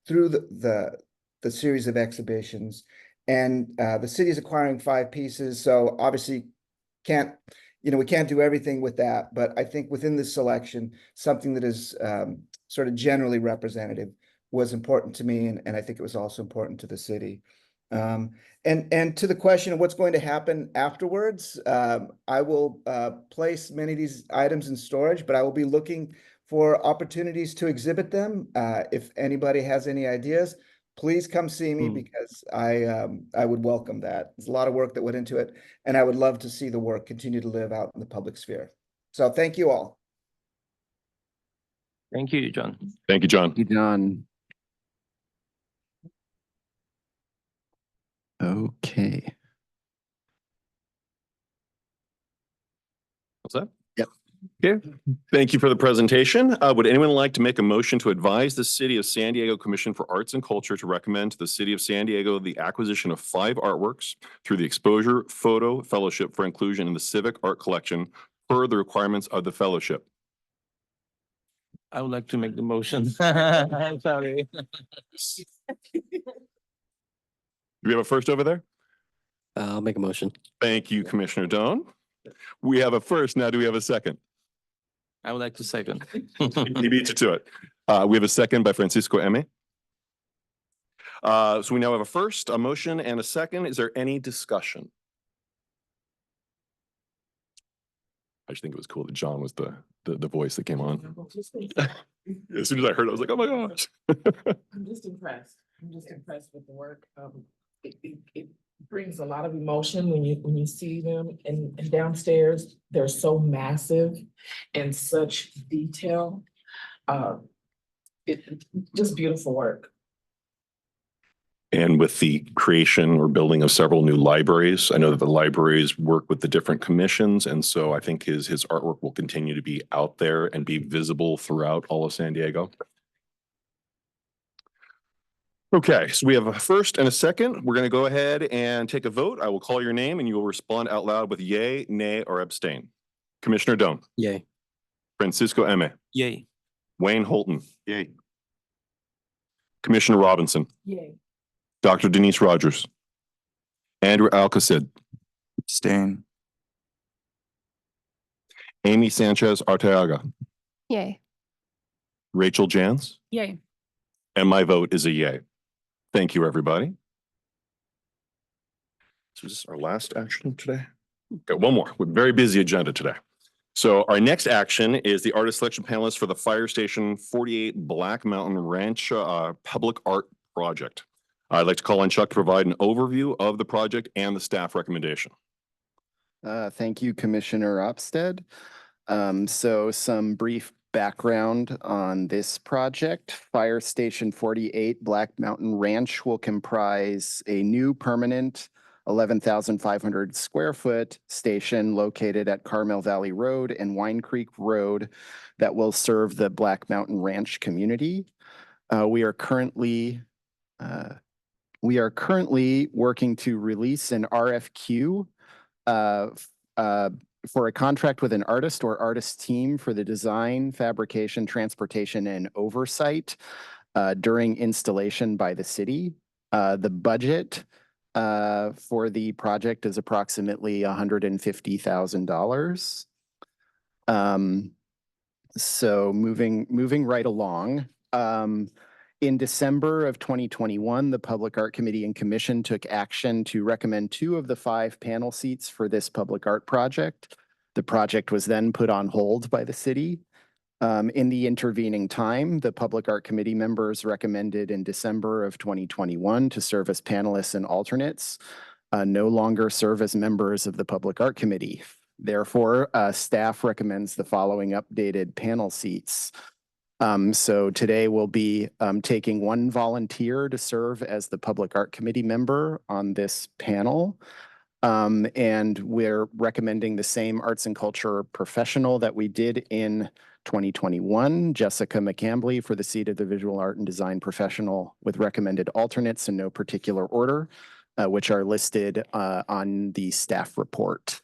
Speaker 13: through the series of exhibitions. And the city is acquiring 5 pieces, so obviously we can't do everything with that, but I think within this selection, something that is sort of generally representative was important to me, and I think it was also important to the city. And to the question of what's going to happen afterwards, I will place many of these items in storage, but I will be looking for opportunities to exhibit them. If anybody has any ideas, please come see me, because I would welcome that. There's a lot of work that went into it, and I would love to see the work continue to live out in the public sphere. So thank you all.
Speaker 12: Thank you, John.
Speaker 2: Thank you, John.
Speaker 1: Thank you, John. Okay.
Speaker 2: What's that?
Speaker 1: Yep.
Speaker 2: Okay. Thank you for the presentation. Would anyone like to make a motion to advise the City of San Diego Commission for Arts and Culture to recommend to the City of San Diego the acquisition of 5 artworks through the Exposure Photo Fellowship for inclusion in the Civic Art Collection per the requirements of the fellowship?
Speaker 12: I would like to make the motion. I'm sorry.
Speaker 2: Do we have a first over there?
Speaker 3: I'll make a motion.
Speaker 2: Thank you, Commissioner Doan. We have a first. Now, do we have a second?
Speaker 12: I would like to second.
Speaker 2: He beat you to it. We have a second by Francisco Eme. So we now have a first, a motion, and a second. Is there any discussion? I just think it was cool that John was the voice that came on. As soon as I heard it, I was like, oh my gosh.
Speaker 11: I'm just impressed. I'm just impressed with the work. It brings a lot of emotion when you see them, and downstairs, they're so massive and such detail. It just beautiful work.
Speaker 2: And with the creation or building of several new libraries, I know that the libraries work with the different commissions. And so I think his artwork will continue to be out there and be visible throughout all of San Diego. Okay, so we have a first and a second. We're going to go ahead and take a vote. I will call your name and you will respond out loud with yay, nay, or abstain. Commissioner Doan.
Speaker 3: Yay.
Speaker 2: Francisco Eme.
Speaker 12: Yay.
Speaker 2: Wayne Holton.
Speaker 8: Yay.
Speaker 2: Commissioner Robinson.
Speaker 11: Yay.
Speaker 2: Dr. Denise Rogers. Andrew Alcacid.
Speaker 4: Abstain.
Speaker 2: Amy Sanchez Arteaga.
Speaker 5: Yay.
Speaker 2: Rachel Jans.
Speaker 6: Yay.
Speaker 2: And my vote is a yay. Thank you, everybody. So is this our last action today? Got one more. We're very busy agenda today. So our next action is the artist selection panelist for the Fire Station 48 Black Mountain Ranch Public Art Project. I'd like to call on Chuck to provide an overview of the project and the staff recommendation.
Speaker 1: Thank you, Commissioner Opsted. So some brief background on this project. Fire Station 48 Black Mountain Ranch will comprise a new permanent 11,500 square foot station located at Carmel Valley Road and Wine Creek Road that will serve the Black Mountain Ranch community. We are currently working to release an RFQ for a contract with an artist or artist team for the design, fabrication, transportation, and oversight during installation by the city. The budget for the project is approximately $150,000. So moving right along. In December of 2021, the Public Art Committee and Commission took action to recommend 2 of the 5 panel seats for this public art project. The project was then put on hold by the city. In the intervening time, the Public Art Committee members recommended in December of 2021 to serve as panelists and alternates, no longer serve as members of the Public Art Committee. Therefore, staff recommends the following updated panel seats. So today we'll be taking 1 volunteer to serve as the Public Art Committee member on this panel. And we're recommending the same arts and culture professional that we did in 2021, Jessica McCambly for the seat of the Visual Art and Design Professional with recommended alternates in no particular order, which are listed on the staff report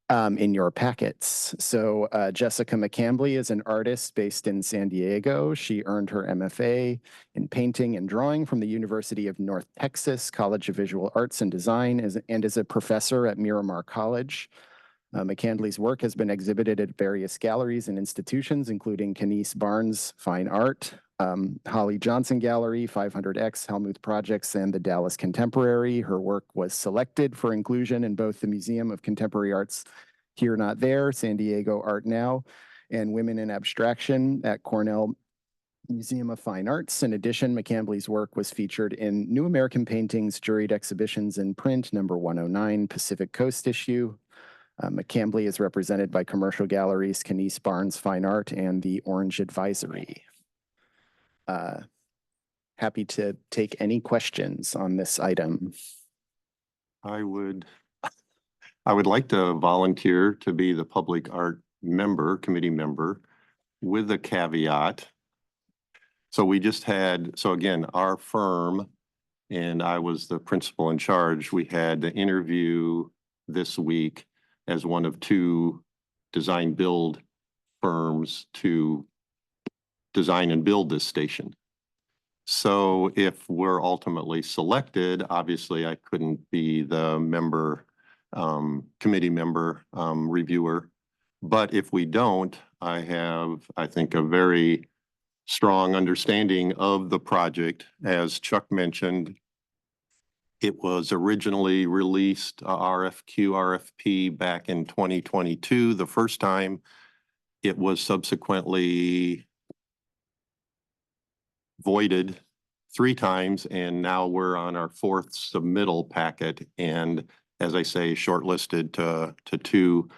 Speaker 1: in your packets. So Jessica McCambly is an artist based in San Diego. She earned her MFA in painting and drawing from the University of North Texas College of Visual Arts and Design and is a professor at Miramar College. McCandley's work has been exhibited at various galleries and institutions, including Kenise Barnes Fine Art, Holly Johnson Gallery, 500X, Helmuth Projects, and the Dallas Contemporary. Her work was selected for inclusion in both the Museum of Contemporary Arts Here Not There, San Diego Art Now, and Women in Abstraction at Cornell Museum of Fine Arts. In addition, McCambly's work was featured in New American Paintings Juried Exhibitions in Print, number 109, Pacific Coast issue. McCambly is represented by commercial galleries Kenise Barnes Fine Art and the Orange Advisory. Happy to take any questions on this item.
Speaker 8: I would like to volunteer to be the public art member, committee member, with a caveat. So we just had, so again, our firm, and I was the principal in charge. We had the interview this week as one of 2 design build firms to design and build this station. So if we're ultimately selected, obviously I couldn't be the member, committee member, reviewer. But if we don't, I have, I think, a very strong understanding of the project. As Chuck mentioned, it was originally released RFP back in 2022. The first time it was subsequently voided 3 times, and now we're on our 4th submittal packet. And as I say, shortlisted to 2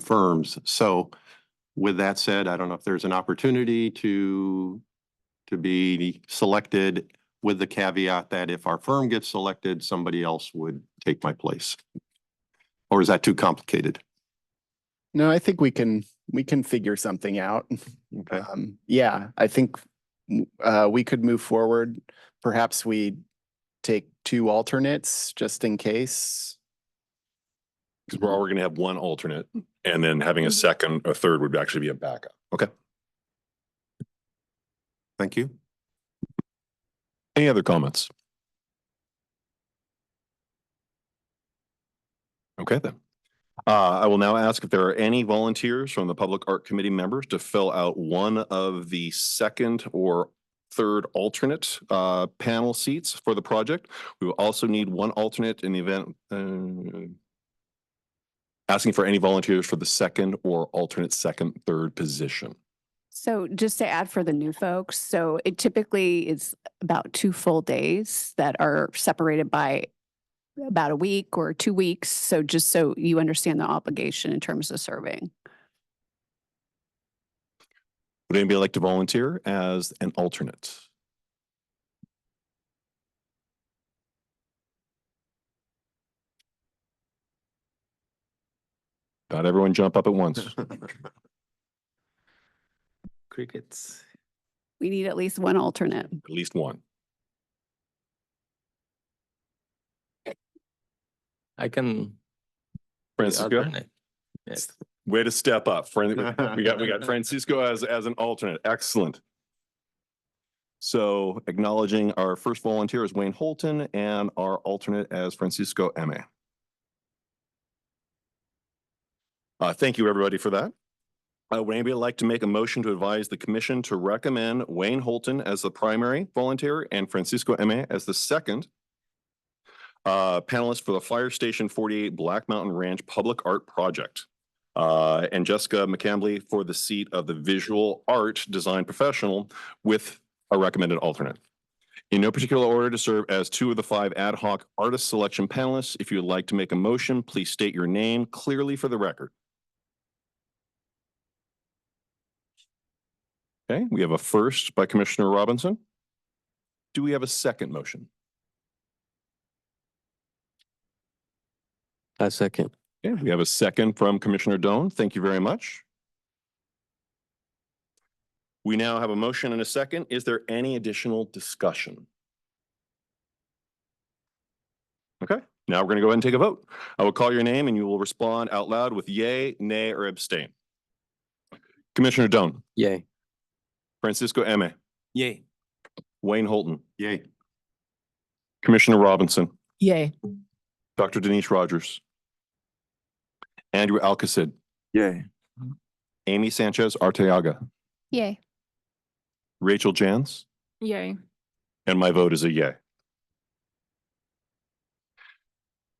Speaker 8: firms. So with that said, I don't know if there's an opportunity to be selected, with the caveat that if our firm gets selected, somebody else would take my place. Or is that too complicated?
Speaker 1: No, I think we can figure something out.
Speaker 8: Okay.
Speaker 1: Yeah, I think we could move forward. Perhaps we take 2 alternates just in case.
Speaker 2: Because we're already gonna have 1 alternate, and then having a second or third would actually be a backup. Okay.
Speaker 8: Thank you.
Speaker 2: Any other comments? Okay, then. I will now ask if there are any volunteers from the Public Art Committee members to fill out one of the second or third alternate panel seats for the project. We will also need 1 alternate in the event. Asking for any volunteers for the second or alternate second, third position.
Speaker 9: So just to add for the new folks, so it typically is about 2 full days that are separated by about a week or 2 weeks. So just so you understand the obligation in terms of serving.
Speaker 2: Would anybody like to volunteer as an alternate? Not everyone jump up at once.
Speaker 12: Crickets.
Speaker 9: We need at least 1 alternate.
Speaker 2: At least 1.
Speaker 12: I can.
Speaker 2: Francisco,
Speaker 12: alternate. Yes.
Speaker 2: way to step up. We got Francisco as an alternate. Excellent. So acknowledging our first volunteer is Wayne Holton and our alternate as Francisco Eme. Thank you, everybody, for that. Would anybody like to make a motion to advise the commission to recommend Wayne Holton as the primary volunteer and Francisco Eme as the second panelist for the Fire Station 48 Black Mountain Ranch Public Art Project? And Jessica McCambly for the seat of the Visual Art Design Professional with a recommended alternate. In no particular order to serve as 2 of the 5 ad hoc artist selection panelists. If you would like to make a motion, please state your name clearly for the record. Okay, we have a first by Commissioner Robinson. Do we have a second motion?
Speaker 3: I second.
Speaker 2: Okay, we have a second from Commissioner Doan. Thank you very much. We now have a motion and a second. Is there any additional discussion? Okay, now we're going to go ahead and take a vote. I will call your name and you will respond out loud with yay, nay, or abstain. Commissioner Doan,
Speaker 3: Yay.
Speaker 2: Francisco Eme,
Speaker 7: Yay.
Speaker 2: Wayne Holton,
Speaker 8: Yay.
Speaker 2: Commissioner Robinson,
Speaker 11: Yay.
Speaker 2: Dr. Denise Rogers, Andrew Alcacid,
Speaker 4: Yay.
Speaker 2: Amy Sanchez Arteaga,
Speaker 5: Yay.
Speaker 2: Rachel Jans,
Speaker 6: Yay.
Speaker 2: and my vote is a yay.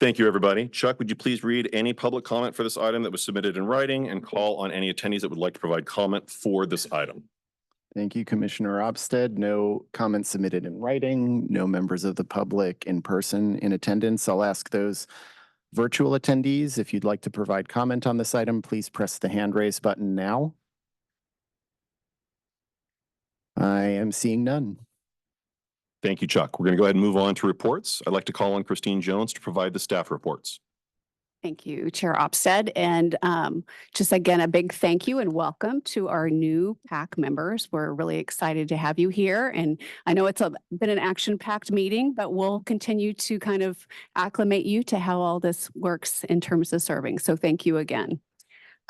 Speaker 2: Thank you, everybody. Chuck, would you please read any public comment for this item that was submitted in writing and call on any attendees that would like to provide comment for this item?
Speaker 1: Thank you, Commissioner Opstead. No comments submitted in writing, no members of the public in person in attendance. I'll ask those virtual attendees, if you'd like to provide comment on this item, please press the hand raise button now. I am seeing none.
Speaker 2: Thank you, Chuck. We're going to go ahead and move on to reports. I'd like to call on Christine Jones to provide the staff reports.
Speaker 9: Thank you, Chair Opstead. And just again, a big thank you and welcome to our new PAC members. We're really excited to have you here. And I know it's been an action-packed meeting, but we'll continue to kind of acclimate you to how all this works in terms of serving. So thank you again.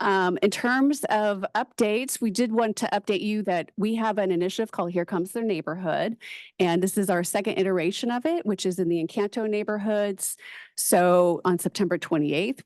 Speaker 9: In terms of updates, we did want to update you that we have an initiative called Here Comes the Neighborhood. And this is our second iteration of it, which is in the Encanto neighborhoods. So on September 28th,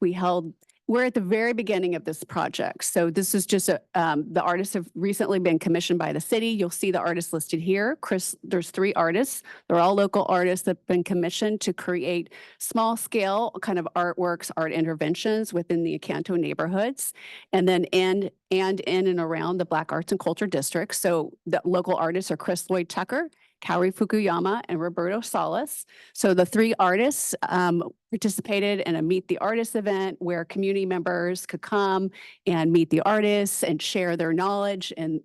Speaker 9: we're at the very beginning of this project. So this is just the artists have recently been commissioned by the city. You'll see the artists listed here. There's 3 artists. They're all local artists that have been commissioned to create small scale kind of artworks, art interventions within the Encanto neighborhoods, and then in and around the Black Arts and Culture District. So the local artists are Chris Lloyd Tucker, Kaori Fukuyama, and Roberto Salas. So the 3 artists participated in a Meet the Artists event where community members could come and meet the artists and share their knowledge and,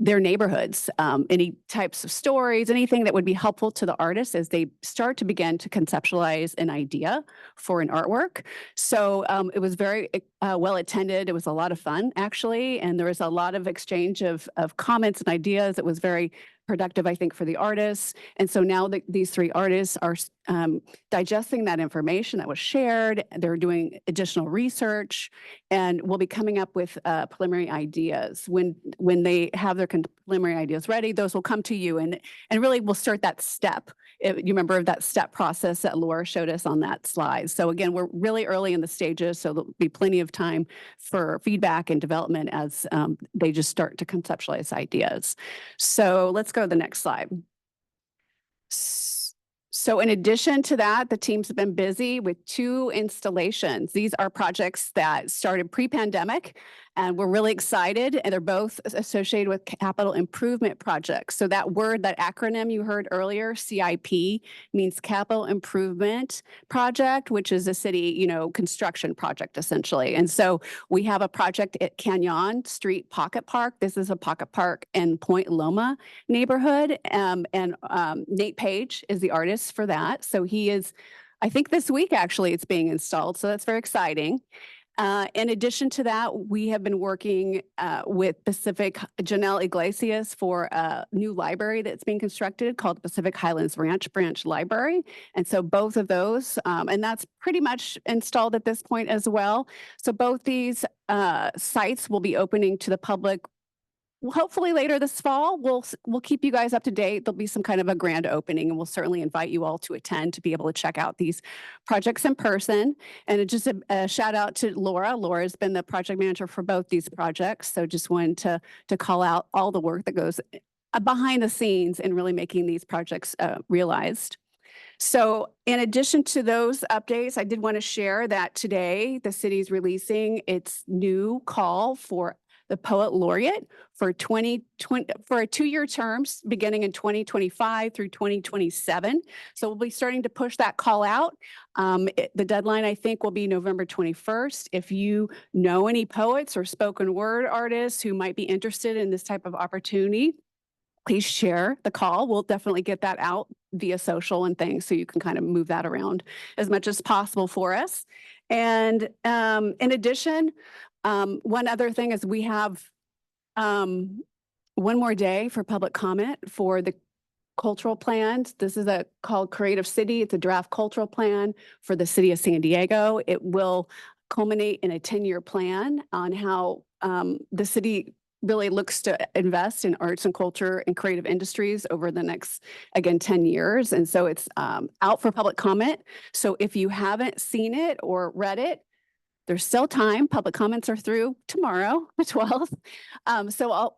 Speaker 9: their neighborhoods, any types of stories, anything that would be helpful to the artists as they start to begin to conceptualize an idea for an artwork. So it was very well attended. It was a lot of fun, actually, and there was a lot of exchange of comments and ideas. It was very productive, I think, for the artists. And so now these 3 artists are digesting that information that was shared. They're doing additional research and will be coming up with preliminary ideas. When they have their preliminary ideas ready, those will come to you and really will start that step. You remember that step process that Laura showed us on that slide. So again, we're really early in the stages, so there'll be plenty of time for feedback and development as they just start to conceptualize ideas. So let's go to the next slide. So in addition to that, the teams have been busy with 2 installations. These are projects that started pre-pandemic, and we're really excited, and they're both associated with capital improvement projects. So that word, that acronym you heard earlier, CIP, means capital improvement project, which is a city, construction project essentially. And so we have a project at Canyon Street Pocket Park. This is a pocket park in Point Loma neighborhood. And Nate Page is the artist for that. So he is, I think this week actually it's being installed. So that's very exciting. In addition to that, we have been working with Janelle Iglesias for a new library that's being constructed called Pacific Highlands Ranch Branch Library. And so both of those, and that's pretty much installed at this point as well. So both these sites will be opening to the public hopefully later this fall. We'll keep you guys up to date. There'll be some kind of a grand opening, and we'll certainly invite you all to attend to be able to check out these projects in person. And just a shout out to Laura. Laura's been the project manager for both these projects. So just wanted to call out all the work that goes behind the scenes in really making these projects realized. So in addition to those updates, I did want to share that today the city is releasing its new call for the Poet Laureate for a 2-year terms beginning in 2025 through 2027. So we'll be starting to push that call out. The deadline, I think, will be November 21st. If you know any poets or spoken word artists who might be interested in this type of opportunity, please share the call. We'll definitely get that out via social and things so you can kind of move that around as much as possible for us. And in addition, one other thing is we have one more day for public comment for the cultural plans. This is called Creative City. It's a draft cultural plan for the city of San Diego. It will culminate in a 10-year plan on how the city really looks to invest in arts and culture and creative industries over the next, again, 10 years. And so it's out for public comment. So if you haven't seen it or read it, there's still time. Public comments are through tomorrow, the 12th.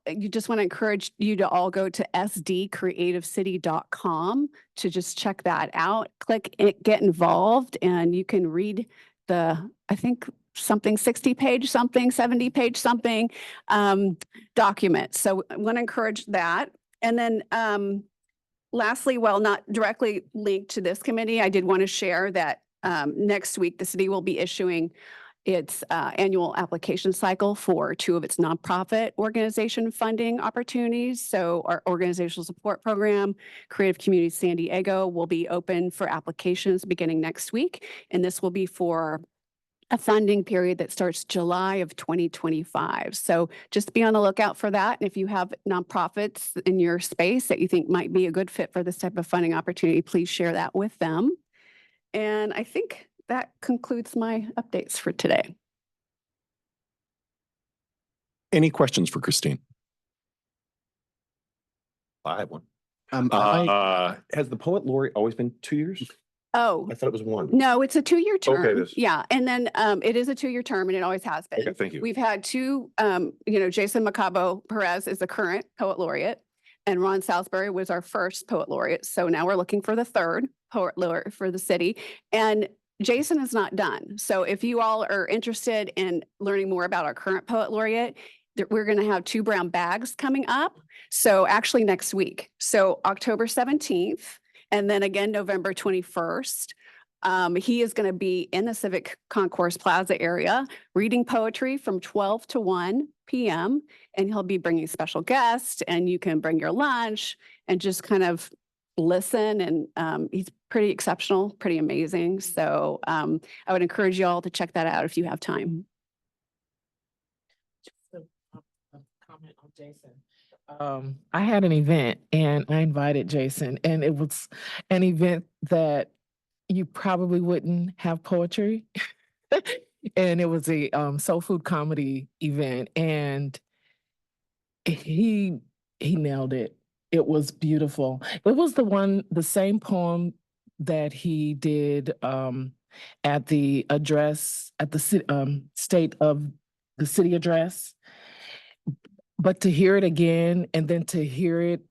Speaker 9: You just want to encourage you to all go to sdcreativecity.com to just check that out. Click it, get involved, and you can read the, I think, 60-page something, 70-page something document. So I want to encourage that. And then lastly, while not directly linked to this committee, I did want to share that next week, the city will be issuing its annual application cycle for 2 of its nonprofit organization funding opportunities. So our organizational support program, Creative Communities San Diego, will be open for applications beginning next week. And this will be for a funding period that starts July of 2025. So just be on the lookout for that. And if you have nonprofits in your space that you think might be a good fit for this type of funding opportunity, please share that with them. And I think that concludes my updates for today.
Speaker 2: Any questions for Christine? I have one. Has the poet laureate always been 2 years?
Speaker 9: Oh,
Speaker 2: I thought it was 1.
Speaker 9: no, it's a 2-year term.
Speaker 2: Okay, this-
Speaker 9: Yeah, and then it is a 2-year term and it always has been.
Speaker 2: Okay, thank you.
Speaker 9: We've had 2, Jason Macabo Perez is the current poet laureate and Ron Salisbury was our first poet laureate. So now we're looking for the 3rd poet laureate for the city. And Jason is not done. So if you all are interested in learning more about our current poet laureate, we're going to have 2 brown bags coming up. So actually next week. So October 17th. And then again, November 21st, he is going to be in the Civic Concourse Plaza area reading poetry from 12 to 1 p.m. And he'll be bringing special guests and you can bring your lunch and just kind of listen. And he's pretty exceptional, pretty amazing. So I would encourage you all to check that out if you have time.
Speaker 11: Just a comment on Jason. I had an event and I invited Jason, and it was an event that you probably wouldn't have poetry. And it was a soul food comedy event, and he nailed it. It was beautiful. It was the same poem that he did at the address at the state of the city address. But to hear it again and then to hear it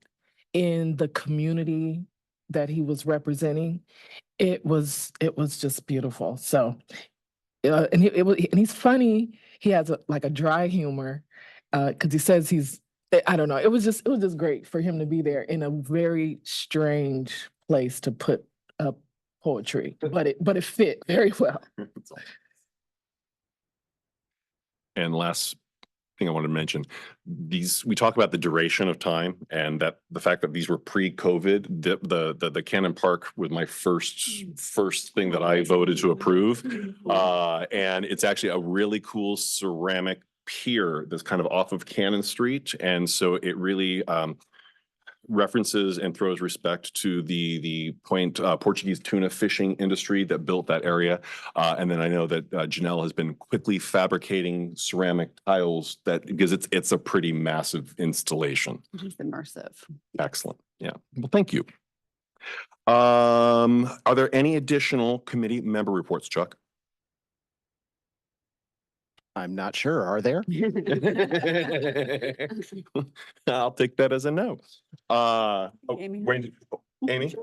Speaker 11: in the community that he was representing, it was just beautiful. So, and he's funny. He has a dry humor because he says I don't know. It was just great for him to be there in a very strange place to put up poetry, but it fit very well.
Speaker 2: And last thing I wanted to mention, we talk about the duration of time and that the fact that these were pre-COVID, the Cannon Park was my first thing that I voted to approve. And it's actually a really cool ceramic pier that's kind of off of Cannon Street. And so it really references and throws respect to the Portuguese tuna fishing industry that built that area. And then I know that Janelle has been quickly fabricating ceramic tiles because it's a pretty massive installation.
Speaker 9: It's immersive.
Speaker 2: Excellent. Yeah. Well, thank you. Are there any additional committee member reports, Chuck?
Speaker 1: I'm not sure. Are there?
Speaker 2: I'll take that as a no.
Speaker 9: Amy?
Speaker 2: Amy?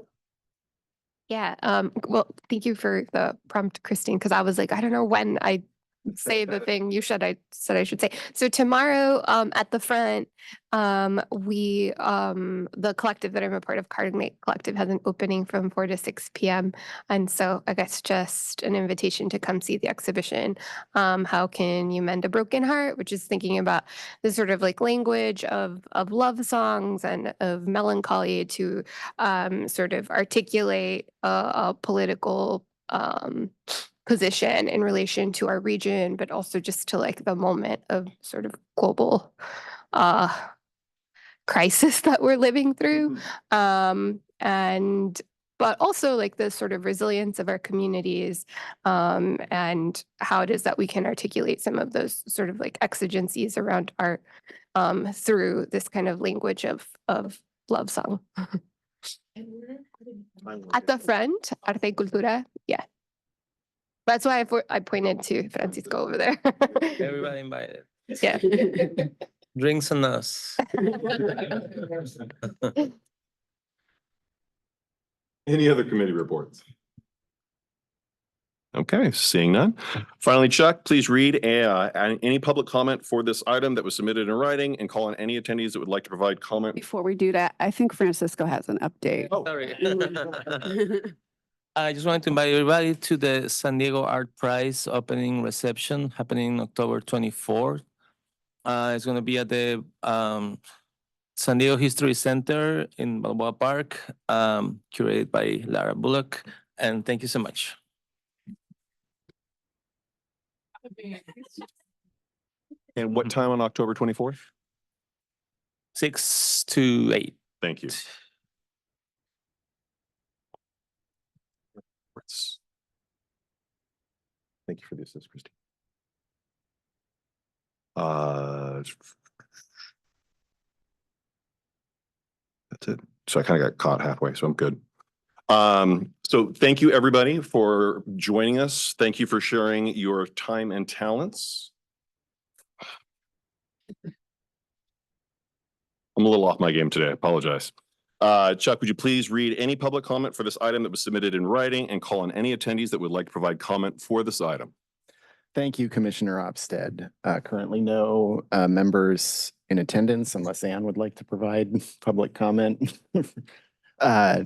Speaker 5: Yeah, well, thank you for the prompt, Christine, because I was like, I don't know when I say the thing I said I should say. So tomorrow, at the front, the collective that I'm a part of, Cardinate Collective, has an opening from 4 to 6 p.m. And so I guess just an invitation to come see the exhibition. How can you mend a broken heart? Which is thinking about the sort of like language of love songs and of melancholy to sort of articulate a political position in relation to our region, but also just to like the moment of sort of global crisis that we're living through. And but also like the sort of resilience of our communities, and how it is that we can articulate some of those sort of like exigencies around art, through this kind of language of love song. At the front, Arte y Cultura, yeah. That's why I pointed to Francisco over there.
Speaker 12: Everybody invited.
Speaker 5: Yeah.
Speaker 12: Drinks on us.
Speaker 2: Any other committee reports? Okay, seeing none. Finally, Chuck, please read any public comment for this item that was submitted in writing and call on any attendees that would like to provide comment.
Speaker 9: Before we do that, I think Francisco has an update.
Speaker 12: Sorry. I just wanted to invite everybody to the San Diego Art Prize opening reception happening October 24th. It's going to be at the San Diego History Center in Balboa Park, curated by Lara Bullock. And thank you so much.
Speaker 2: And what time on October 24th?
Speaker 12: 6 to 8.
Speaker 2: Thank you. Thank you for the assist, Christine. That's it. So I kind of got caught halfway, so I'm good. So thank you, everybody, for joining us. Thank you for sharing your time and talents. I'm a little off my game today. I apologize. Chuck, would you please read any public comment for this item that was submitted in writing and call on any attendees that would like to provide comment for this item?
Speaker 1: Thank you, Commissioner Opsted. Currently no members in attendance unless Ann would like to provide public comment. I'll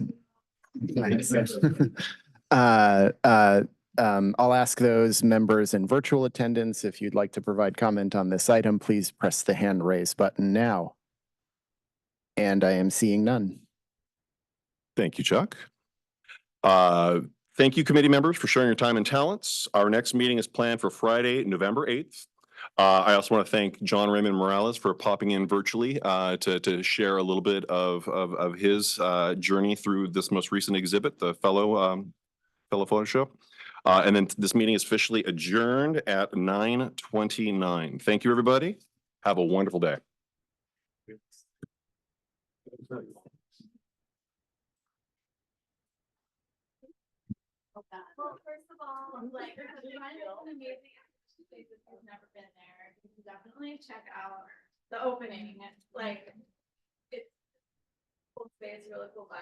Speaker 1: ask those members in virtual attendance, if you'd like to provide comment on this item, please press the hand raise button now. And I am seeing none.
Speaker 2: Thank you, Chuck. Thank you, committee members, for sharing your time and talents. Our next meeting is planned for Friday, November 8th. I also want to thank John Raymond Morales for popping in virtually to share a little bit of his journey through this most recent exhibit, the fellow photo show. And then this meeting is officially adjourned at 9:29. Thank you, everybody. Have a wonderful day.
Speaker 10: Well, first of all, like, it's an amazing place if you've never been there. You can definitely check out the opening. Like, it's cool space, really cool vibe.